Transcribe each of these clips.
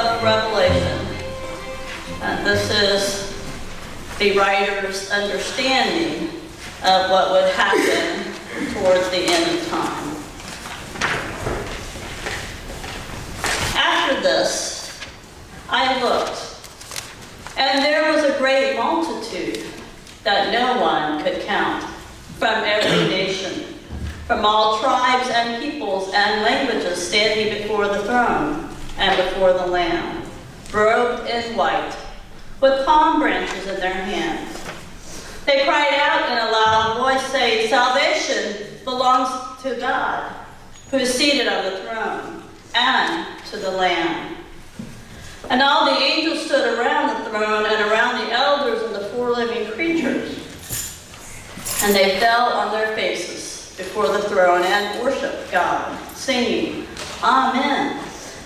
of Revelation. And this is the writer's understanding of what would happen towards the end of time. After this, I looked, and there was a great multitude that no one could count, from every nation, from all tribes and peoples and languages, standing before the throne and before the Lamb, robed in white, with palm branches in their hands. They cried out in a loud voice, saying, "Salvation belongs to God, who is seated on the throne, and to the Lamb." And all the angels stood around the throne and around the elders and the four living creatures. And they fell on their faces before the throne and worshiped God, singing, "Amen.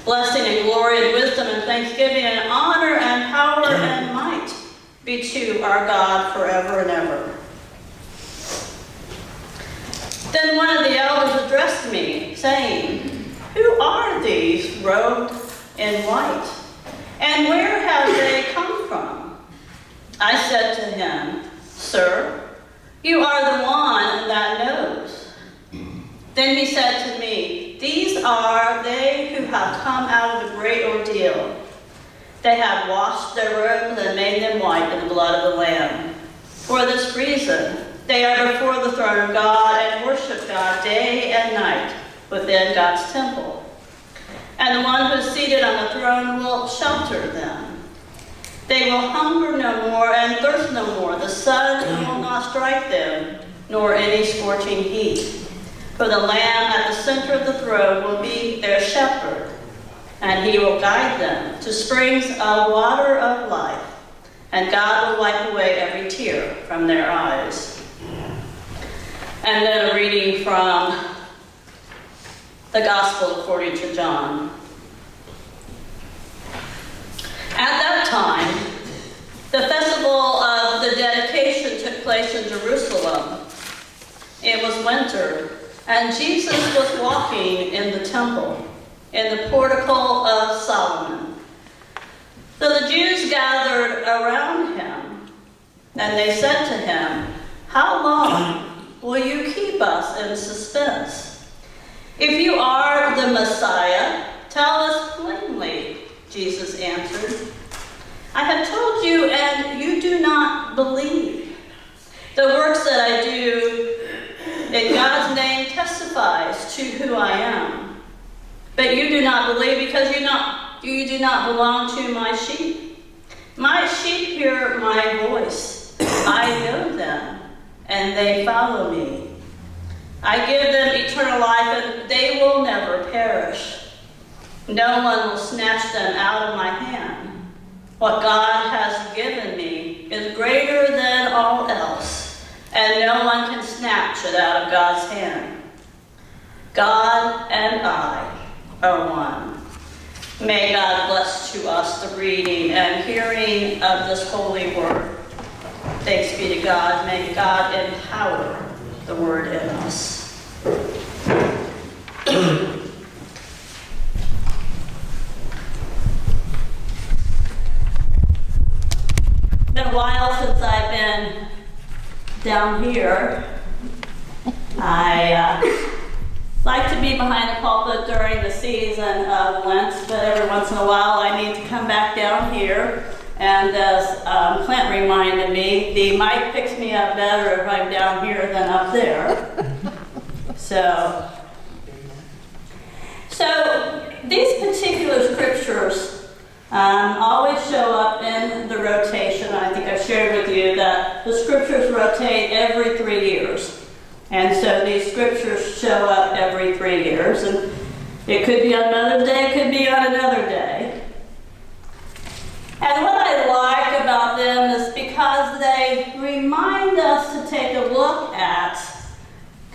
Blessing and glory and wisdom and thanksgiving and honor and power and might be to our God forever and ever." Then one of the elders addressed me, saying, "Who are these robed in white? And where have they come from?" I said to him, "Sir, you are the one that knows." Then he said to me, "These are they who have come out of a great ordeal. They have washed their robes and made them white in the blood of the Lamb. For this reason, they are before the throne of God and worship God day and night within God's temple. And the one who is seated on the throne will shelter them. They will hunger no more and thirst no more. The sun will not strike them, nor any scorching heat. For the Lamb at the center of the throne will be their shepherd, and he will guide them to springs of water of life, and God will wipe away every tear from their eyes." And then a reading from the Gospel according to John. At that time, the festival of the dedication took place in Jerusalem. It was winter, and Jesus was walking in the temple, in the portico of Solomon. So the Jews gathered around him, and they said to him, "How long will you keep us in suspense? If you are the Messiah, tell us plainly." Jesus answered, "I have told you, and you do not believe. The works that I do in God's name testifies to who I am. But you do not believe because you do not belong to my sheep. My sheep hear my voice. I know them, and they follow me. I give them eternal life, and they will never perish. No one will snatch them out of my hand. What God has given me is greater than all else, and no one can snatch it out of God's hand. God and I are one." May God bless to us the reading and hearing of this holy word. Thanks be to God. May God empower the word in us. It's been a while since I've been down here. I like to be behind the pulpit during the season of Lent, but every once in a while I need to come back down here. And as Clint reminded me, the mic picks me up better if I'm down here than up there. So these particular scriptures always show up in the rotation. I think I've shared with you that the scriptures rotate every 3 years. And so these scriptures show up every 3 years. And it could be on Mother's Day, it could be on another day. And what I like about them is because they remind us to take a look at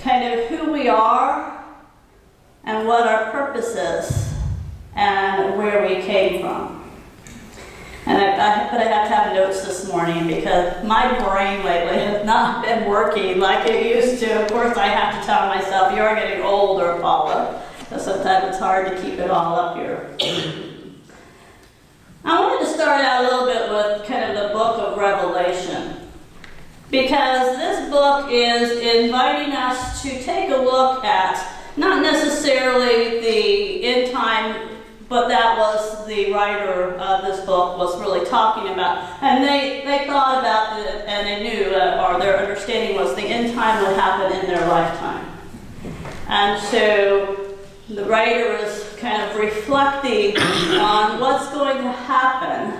kind of who we are and what our purpose is and where we came from. And but I have to have notes this morning because my brain lately has not been working like it used to. Of course, I have to tell myself, you are getting older, Paula. So sometimes it's hard to keep it all up here. I wanted to start out a little bit with kind of the book of Revelation, because this book is inviting us to take a look at not necessarily the end time, but that was the writer of this book was really talking about. And they thought about it, and they knew, or their understanding was the end time would happen in their lifetime. And so the writer is kind of reflecting on what's going to happen,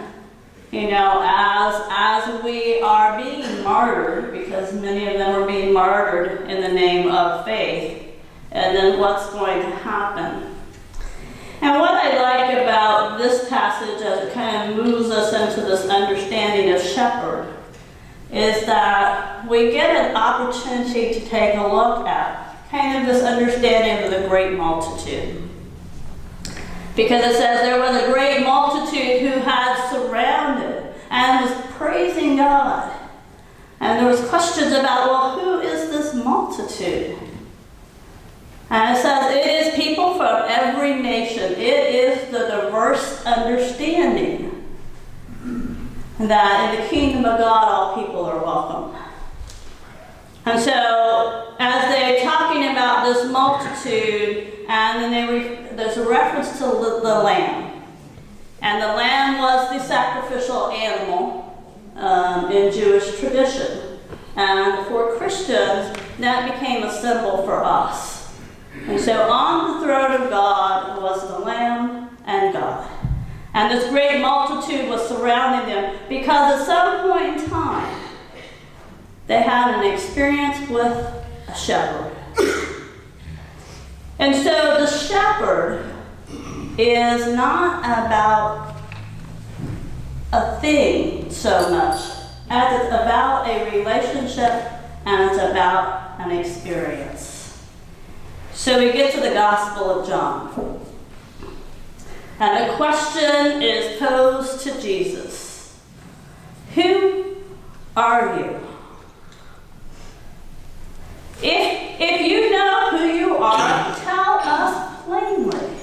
as we are being martyred, because many of them are being martyred in the name of faith, and then what's going to happen. And what I like about this passage as it kind of moves us into this understanding of shepherd is that we get an opportunity to take a look at kind of this understanding of the great multitude. Because it says there was a great multitude who had surrounded and was praising God. And there was questions about, well, who is this multitude? And it says it is people from every nation. It is the diverse understanding that in the kingdom of God all people are welcome. And so as they're talking about this multitude, and then there's a reference to the lamb. And the lamb was the sacrificial animal in Jewish tradition. And for Christians, that became a symbol for us. And so on the throne of God was the Lamb and God. And this great multitude was surrounding them because at some point in time, they had an experience with a shepherd. And so the shepherd is not about a thing so much as it's about a relationship and it's about an experience. So we get to the Gospel of John. And a question is posed to Jesus. Who are you? If you know who you are, tell us plainly.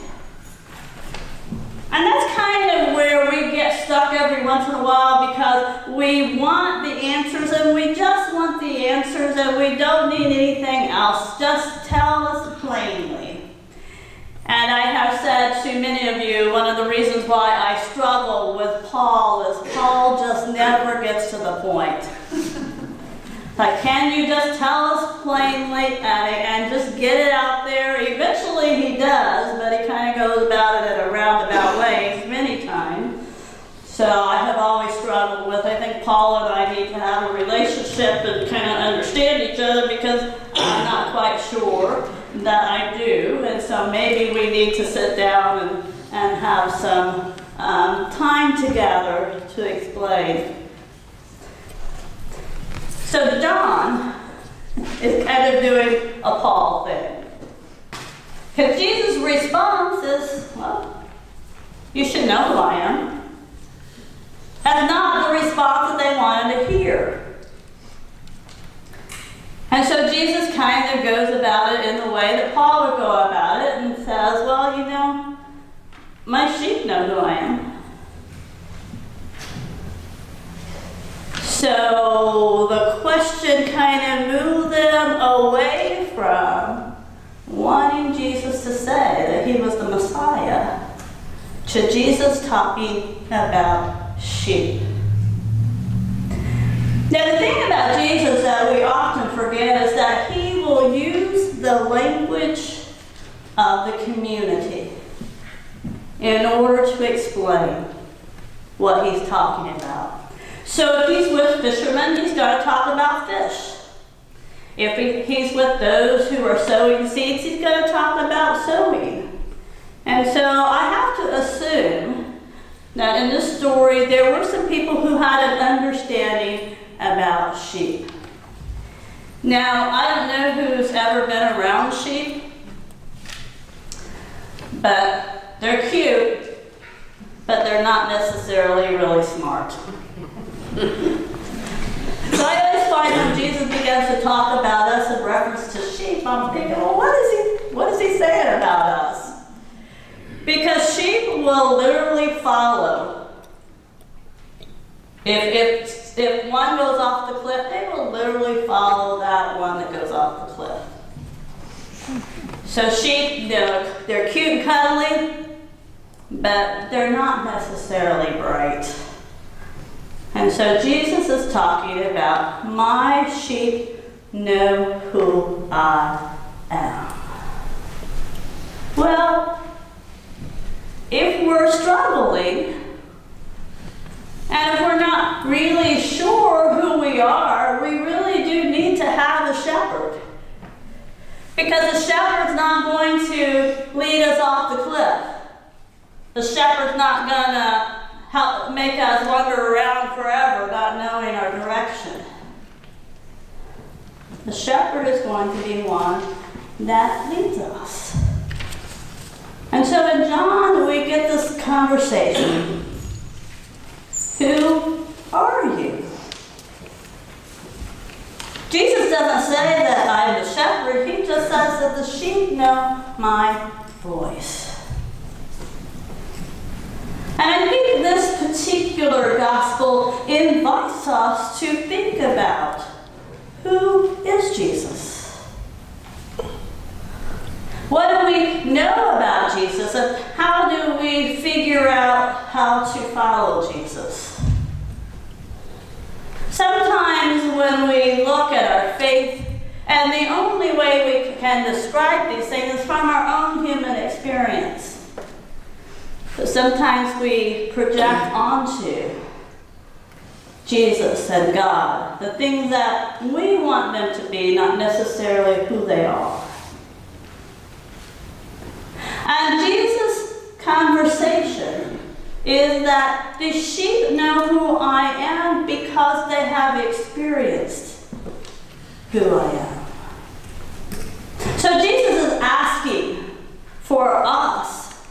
And that's kind of where we get stuck every once in a while because we want the answers and we just want the answers and we don't need anything else. Just tell us plainly. And I have said to many of you, one of the reasons why I struggle with Paul is Paul just never gets to the point. Like, can you just tell us plainly and just get it out there? Eventually he does, but he kind of goes about it in a roundabout way many times. So I have always struggled with, I think Paul and I need to have a relationship and kind of understand each other because I'm not quite sure that I do. And so maybe we need to sit down and have some time together to explain. So John is kind of doing a Paul thing. Because Jesus' response is, well, you should know who I am. That's not the response that they wanted to hear. And so Jesus kind of goes about it in the way that Paul would go about it and says, well, my sheep know who I am. So the question kind of moved them away from wanting Jesus to say that he was the Messiah to Jesus talking about sheep. Now the thing about Jesus that we often forget is that he will use the language of the community in order to explain what he's talking about. So if he's with fishermen, he's going to talk about fish. If he's with those who are sowing seeds, he's going to talk about sowing. And so I have to assume that in this story, there were some people who had an understanding about sheep. Now, I don't know who's ever been around sheep, but they're cute, but they're not necessarily really smart. So I always find when Jesus begins to talk about us in reference to sheep, I'm thinking, well, what is he saying about us? Because sheep will literally follow If one goes off the cliff, they will literally follow that one that goes off the cliff. So sheep, they're cute and cuddly, but they're not necessarily bright. And so Jesus is talking about, my sheep know who I am. Well, if we're struggling, and if we're not really sure who we are, we really do need to have a shepherd. Because the shepherd's not going to lead us off the cliff. The shepherd's not going to help make us wander around forever, not knowing our direction. The shepherd is going to be one that leads us. And so in John, we get this conversation. Who are you? Jesus doesn't say that I'm the shepherd. He just says that the sheep know my voice. And I think this particular gospel invites us to think about, who is Jesus? What do we know about Jesus, and how do we figure out how to follow Jesus? Sometimes when we look at our faith, and the only way we can describe these things is from our own human experience. But sometimes we project onto Jesus and God the things that we want them to be, not necessarily who they are. And Jesus' conversation is that the sheep know who I am because they have experienced who I am. So Jesus is asking for us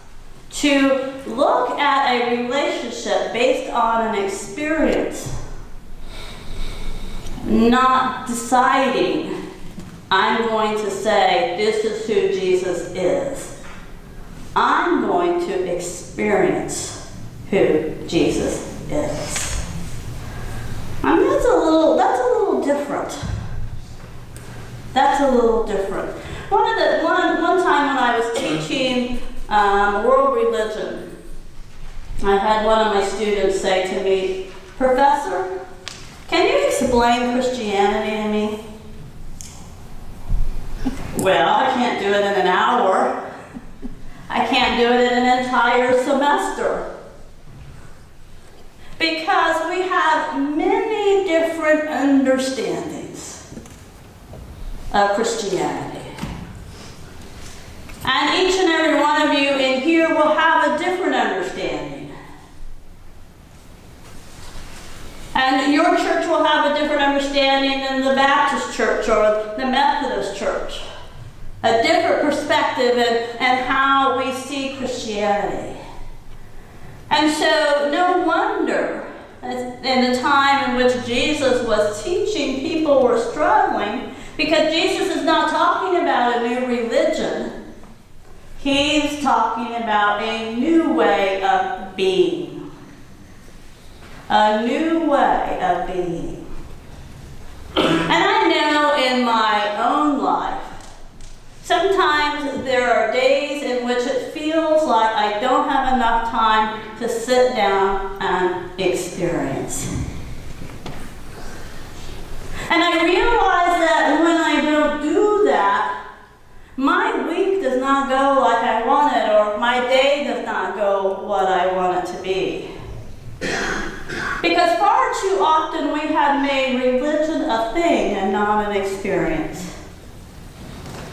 to look at a relationship based on an experience, not deciding, I'm going to say this is who Jesus is. I'm going to experience who Jesus is. I mean, that's a little different. That's a little different. One time when I was teaching world religion, I had one of my students say to me, Professor, can you explain Christianity to me? Well, I can't do it in an hour. I can't do it in an entire semester. Because we have many different understandings of Christianity. And each and every one of you in here will have a different understanding. And your church will have a different understanding than the Baptist church or the Methodist church. A different perspective and how we see Christianity. And so no wonder in the time in which Jesus was teaching, people were struggling, because Jesus is not talking about a new religion. He's talking about a new way of being. A new way of being. And I know in my own life, sometimes there are days in which it feels like I don't have enough time to sit down and experience. And I realize that when I don't do that, my week does not go like I want it, or my day does not go what I want it to be. Because far too often we have made religion a thing and not an experience.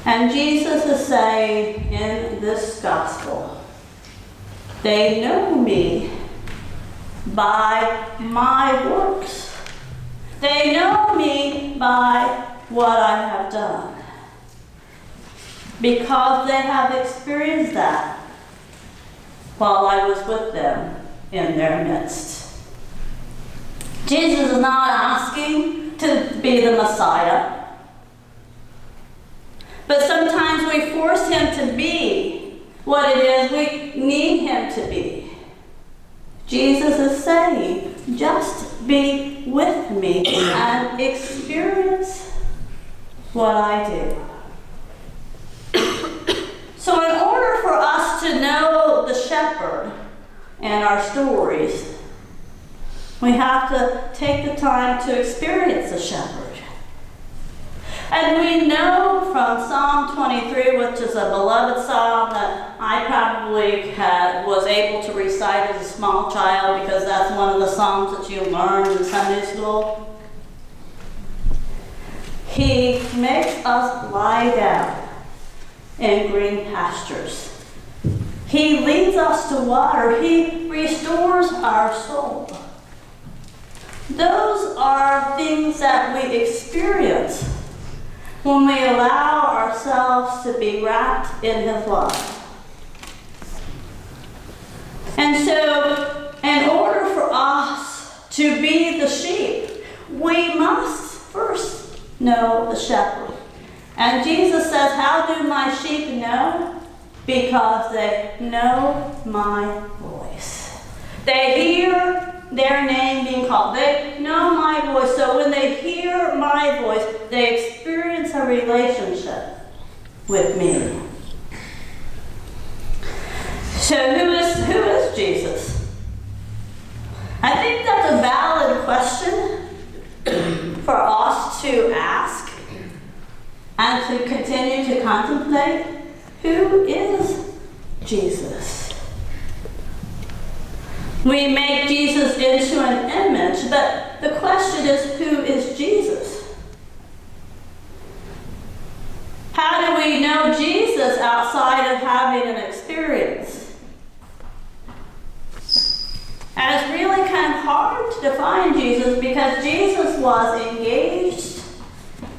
And Jesus is saying in this gospel, they know me by my works. They know me by what I have done. Because they have experienced that while I was with them in their midst. Jesus is not asking to be the Messiah. But sometimes we force him to be what it is we need him to be. Jesus is saying, just be with me and experience what I do. So in order for us to know the shepherd in our stories, we have to take the time to experience the shepherd. And we know from Psalm 23, which is a beloved psalm that I probably was able to recite as a small child because that's one of the psalms that you learned in Sunday school. He makes us lie down in green pastures. He leads us to water. He restores our soul. Those are things that we experience when we allow ourselves to be wrapped in His love. And so, in order for us to be the sheep, we must first know the shepherd. And Jesus says, how do my sheep know? Because they know my voice. They hear their name being called. They know my voice. So when they hear my voice, they experience a relationship with me. So who is Jesus? I think that's a valid question for us to ask and to continue to contemplate. Who is Jesus? We make Jesus into an image, but the question is, who is Jesus? How do we know Jesus outside of having an experience? And it's really kind of hard to define Jesus because Jesus was engaged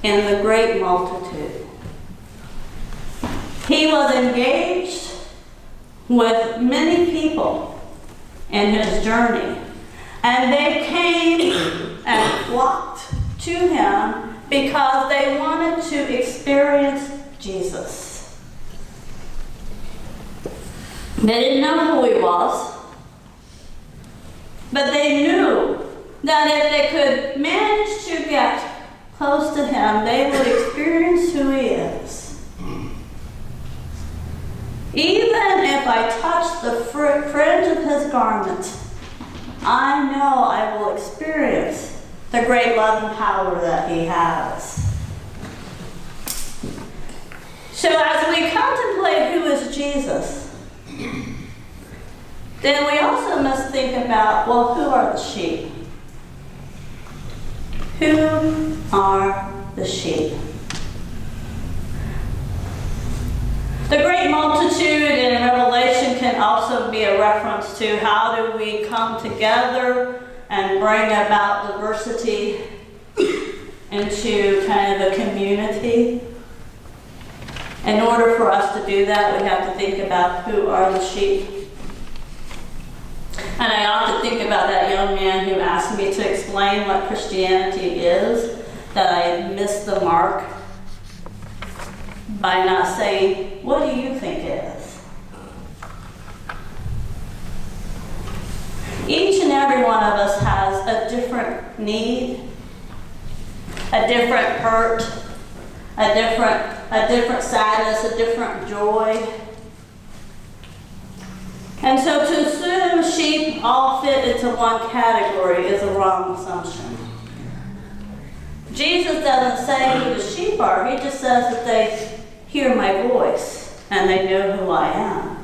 in the great multitude. He was engaged with many people in His journey. And they came and flocked to Him because they wanted to experience Jesus. They didn't know who He was, but they knew that if they could manage to get close to Him, they would experience who He is. Even if I touch the fringe of His garment, I know I will experience the great love and power that He has. So as we contemplate who is Jesus, then we also must think about, well, who are the sheep? Who are the sheep? The great multitude in Revelation can also be a reference to how do we come together and bring about diversity into kind of a community. In order for us to do that, we have to think about who are the sheep. And I often think about that young man who asked me to explain what Christianity is, that I missed the mark by not saying, what do you think it is? Each and every one of us has a different need, a different hurt, a different sadness, a different joy. And so to assume sheep all fit into one category is a wrong assumption. Jesus doesn't say who the sheep are, He just says that they hear my voice and they know who I am.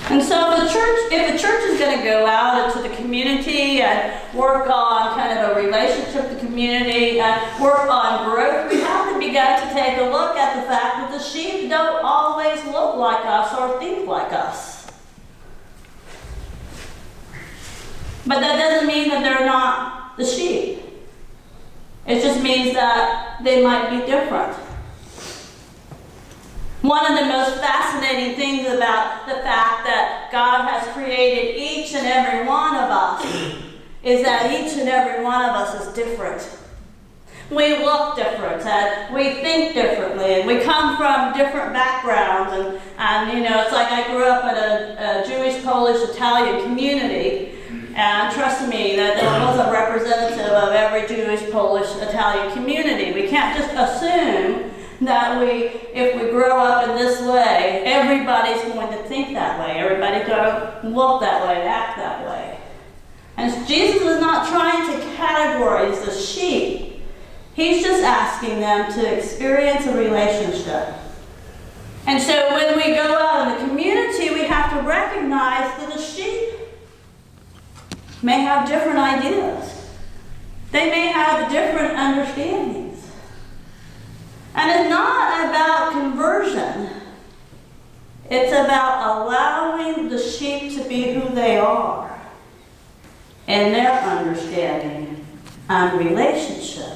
And so if the church is going to go out into the community and work on kind of a relationship with the community and work on growth, we have to begin to take a look at the fact that the sheep don't always look like us or think like us. But that doesn't mean that they're not the sheep. It just means that they might be different. One of the most fascinating things about the fact that God has created each and every one of us is that each and every one of us is different. we look different, and we think differently, and we come from different backgrounds, and it's like I grew up in a Jewish, Polish, Italian community, and trust me that there was a representative of every Jewish, Polish, Italian community. We can't just assume that if we grow up in this way, everybody's going to think that way, everybody's going to look that way, act that way. And Jesus is not trying to categorize the sheep. He's just asking them to experience a relationship. And so when we go out in the community, we have to recognize that the sheep may have different ideas. They may have different understandings. And it's not about conversion. It's about allowing the sheep to be who they are in their understanding and relationship.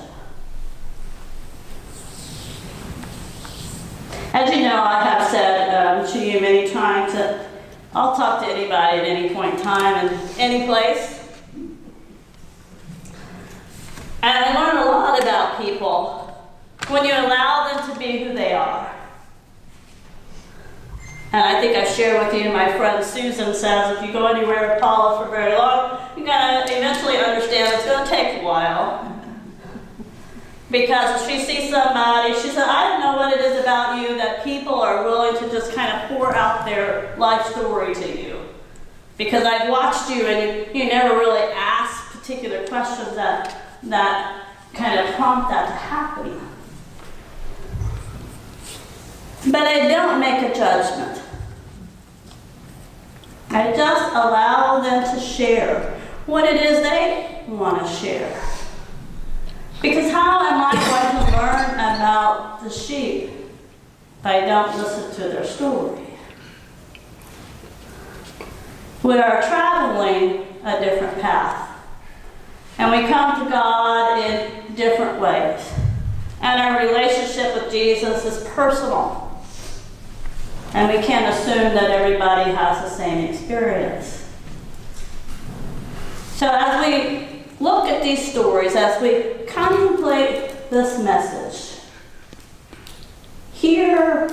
As you know, I have said to you many times that I'll talk to anybody at any point in time and any place. And I learn a lot about people when you allow them to be who they are. And I think I've shared with you, my friend Susan says, if you go anywhere with Paula for very long, you're going to eventually understand it's going to take a while. Because if she sees somebody, she said, I don't know what it is about you that people are willing to just kind of pour out their life story to you. Because I've watched you and you never really ask particular questions that kind of prompt that to happen. But I don't make a judgment. I just allow them to share what it is they want to share. Because how am I going to learn about the sheep if I don't listen to their story? We are traveling a different path. And we come to God in different ways. And our relationship with Jesus is personal. And we can't assume that everybody has the same experience. So as we look at these stories, as we contemplate this message, hear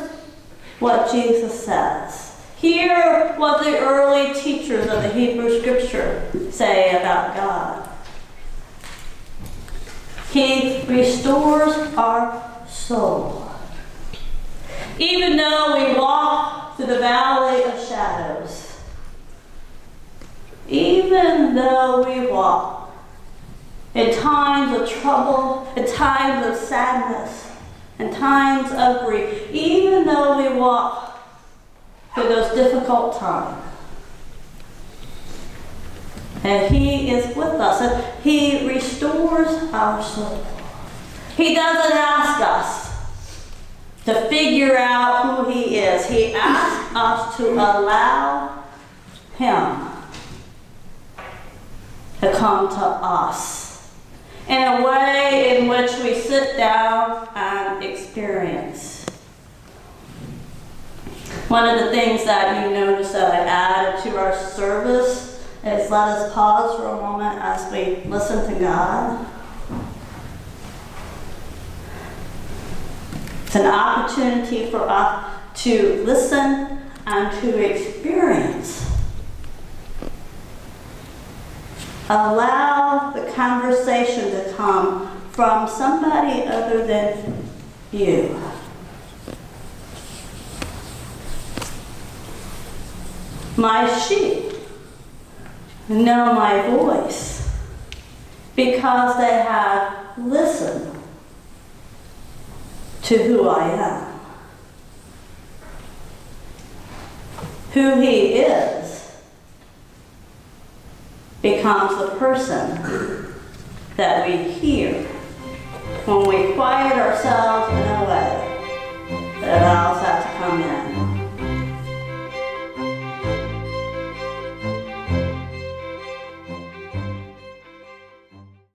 what Jesus says. Hear what the early teachers of the Hebrew Scripture say about God. He restores our soul. Even though we walk through the valley of shadows, even though we walk in times of trouble, in times of sadness, in times of grief, even though we walk through those difficult times, and He is with us, and He restores our soul. He doesn't ask us to figure out who He is. He asks us to allow Him to come to us in a way in which we sit down and experience. One of the things that you notice that I added to our service is let us pause for a moment as we listen to God. It's an opportunity for us to listen and to experience. Allow the conversation to come from somebody other than you. My sheep know my voice because they have listened to who I am. Who He is becomes the person that we hear when we quiet ourselves